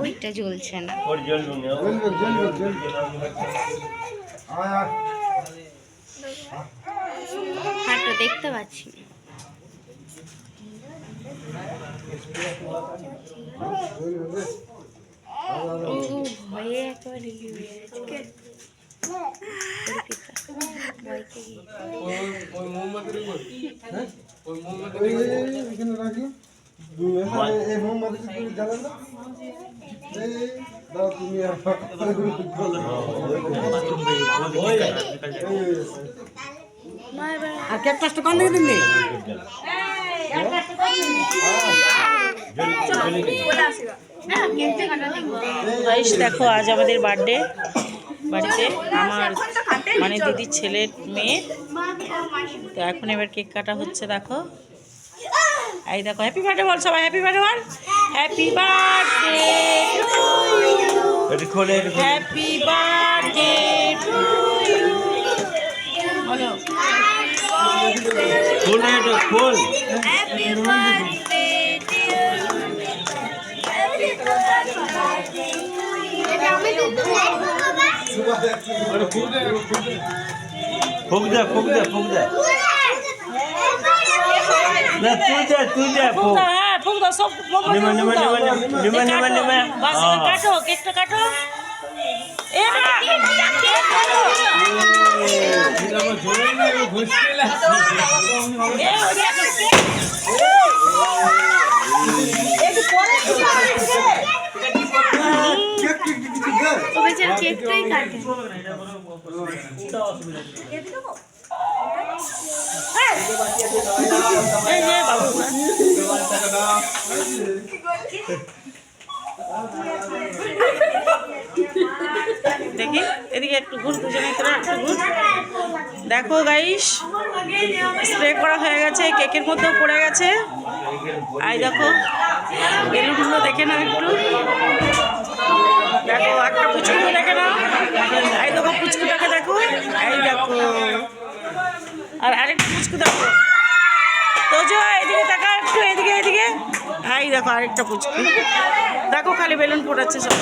ওইটা জ্বলছে না, হাঁটো দেখতে পাচ্ছি না। ভয়ে একেবারে দেখো আজ আমাদের বার্থডে, বাড়িতে আমার মানে দিদির ছেলের মেয়ে। তো এখন এবার কেক কাটা হচ্ছে। দেখো এই দেখো, হ্যাপি বার্থডে বল সবাই, হ্যাপি বার্থডে বল, happy birthday to you, happy birthday to you বলো, ফুল এটা ফুল, হ্যাপি বার্থডে টু ফুক দে ফুক দে ফুক দে, না তুই দে ফুক, হ্যাঁ ফুক দাও সব, নিমা নিমা নিমা নিমা নিমা নিমা, বাস কাটো, কেকটা কাটো, এ না কেক কাটো, কেকটাই কাটে। দেখি এদিকে একটু ঘুর, দুজনে একটু ঘুর। দেখো গাইস, স্প্রে করা হয়ে গেছে, কেকের মধ্যেও পড়ে গেছে। এই দেখো বেলুনগুলো দেখে নাও একটু, দেখো একটা পুচকুকে দেখে নাও, এই দেখো পুচকুটাকে দেখো, এই দেখো আর আরেকটা পুচকু দেখো, তো যে এদিকে তাকা একটু, এদিকে এদিকে, এই দেখো আরেকটা পুচকু দেখো, খালি বেলুন পড়াচ্ছে সব।